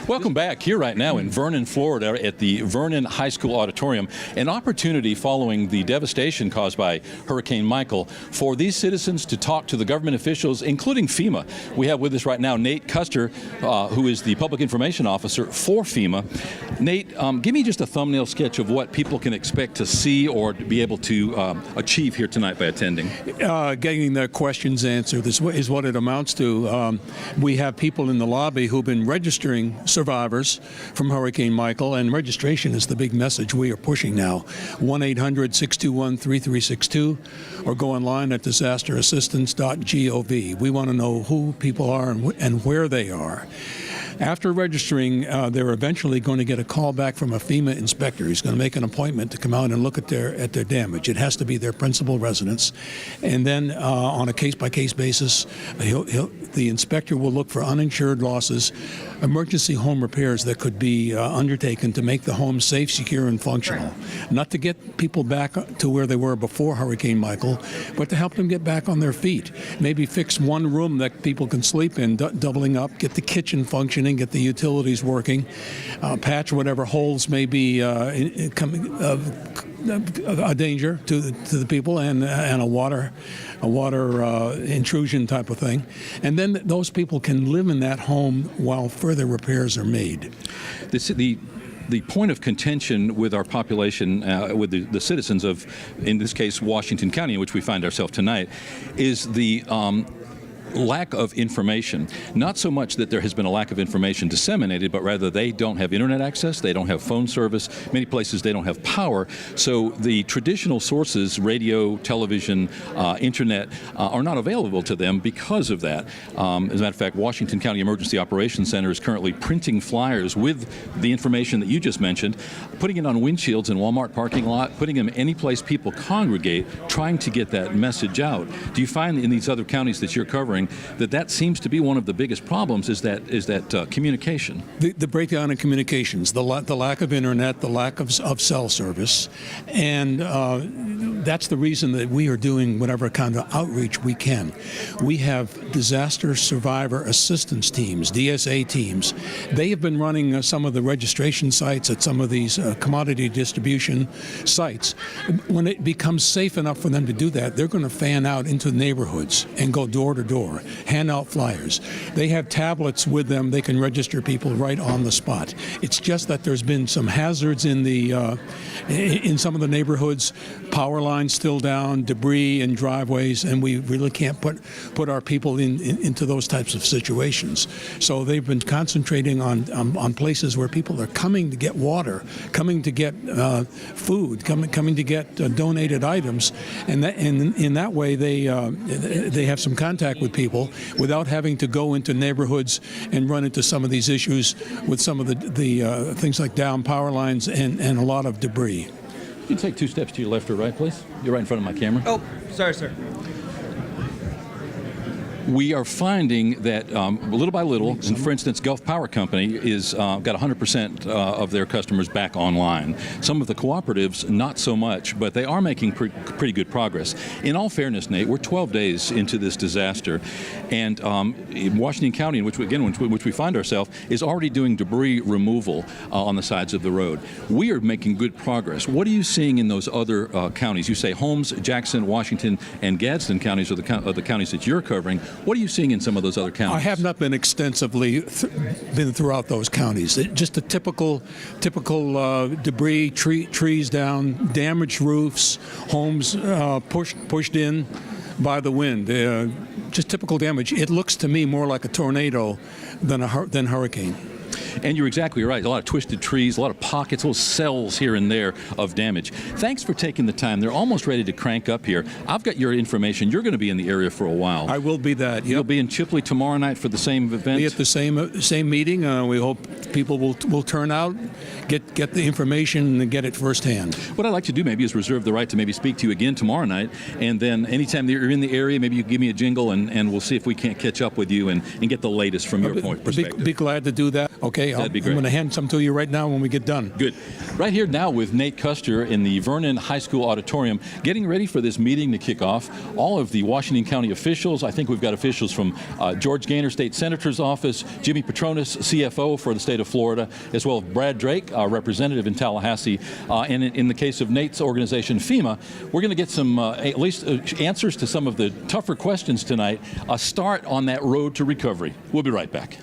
Welcome back here right now in Vernon, Florida at the Vernon High School Auditorium. An opportunity following the devastation caused by Hurricane Michael for these citizens to talk to the government officials, including FEMA. We have with us right now Nate Custer, who is the Public Information Officer for FEMA. Nate, give me just a thumbnail sketch of what people can expect to see or be able to achieve here tonight by attending. Getting their questions answered is what it amounts to. We have people in the lobby who've been registering survivors from Hurricane Michael, and registration is the big message we are pushing now. 1-800-621-3362, or go online at disasterassistance.gov. We want to know who people are and where they are. After registering, they're eventually going to get a call back from a FEMA inspector. He's going to make an appointment to come out and look at their damage. It has to be their principal residence. And then on a case-by-case basis, the inspector will look for uninsured losses, emergency home repairs that could be undertaken to make the home safe, secure, and functional. Not to get people back to where they were before Hurricane Michael, but to help them get back on their feet. Maybe fix one room that people can sleep in, doubling up, get the kitchen functioning, get the utilities working, patch whatever holes may be a danger to the people, and a water intrusion type of thing. And then those people can live in that home while further repairs are made. The point of contention with our population, with the citizens of, in this case, Washington County, in which we find ourselves tonight, is the lack of information. Not so much that there has been a lack of information disseminated, but rather they don't have internet access, they don't have phone service, many places they don't have power. So the traditional sources, radio, television, internet, are not available to them because of that. As a matter of fact, Washington County Emergency Operations Center is currently printing flyers with the information that you just mentioned, putting it on windshields in Walmart parking lot, putting them any place people congregate, trying to get that message out. Do you find in these other counties that you're covering that seems to be one of the biggest problems, is that communication? The breakdown in communications, the lack of internet, the lack of cell service, and that's the reason that we are doing whatever kind of outreach we can. We have disaster survivor assistance teams, DSA teams. They have been running some of the registration sites at some of these commodity distribution sites. When it becomes safe enough for them to do that, they're going to fan out into neighborhoods and go door to door, hand out flyers. They have tablets with them. They can register people right on the spot. It's just that there's been some hazards in some of the neighborhoods, power lines still down, debris in driveways, and we really can't put our people into those types of situations. So they've been concentrating on places where people are coming to get water, coming to get food, coming to get donated items, and in that way they have some contact with people without having to go into neighborhoods and run into some of these issues with some of the things like down power lines and a lot of debris. Can you take 2 steps to your left or right, please? You're right in front of my camera. Oh, sorry, sir. We are finding that little by little, and for instance, Gulf Power Company is got 100% of their customers back online. Some of the cooperatives, not so much, but they are making pretty good progress. In all fairness, Nate, we're 12 days into this disaster, and Washington County, in which we find ourselves, is already doing debris removal on the sides of the road. We are making good progress. What are you seeing in those other counties? You say Holmes, Jackson, Washington, and Gadsden counties are the counties that you're covering. What are you seeing in some of those other counties? I have not been extensively been throughout those counties. Just a typical debris, trees down, damaged roofs, homes pushed in by the wind. Just typical damage. It looks to me more like a tornado than hurricane. And you're exactly right. A lot of twisted trees, a lot of pockets, little cells here and there of damage. Thanks for taking the time. They're almost ready to crank up here. I've got your information. You're going to be in the area for a while. I will be that. Yep. You'll be in Chipley tomorrow night for the same event? Be at the same meeting. We hope people will turn out, get the information, and get it firsthand. What I'd like to do maybe is reserve the right to maybe speak to you again tomorrow night, and then anytime that you're in the area, maybe you give me a jingle, and we'll see if we can't catch up with you and get the latest from your perspective. Be glad to do that. Okay. Okay, That'd be great. I'm going to hand some to you right now when we get done. Good. Right here now with Nate Custer in the Vernon High School Auditorium, getting ready for this meeting to kick off. All of the Washington County officials, I think we've got officials from George Gaynor State Senator's office, Jimmy Petronas, CFO for the state of Florida, as well as Brad Drake, our representative in Tallahassee. And in the case of Nate's organization, FEMA, we're going to get some at least answers to some of the tougher questions tonight. A start on that road to recovery. We'll be right back.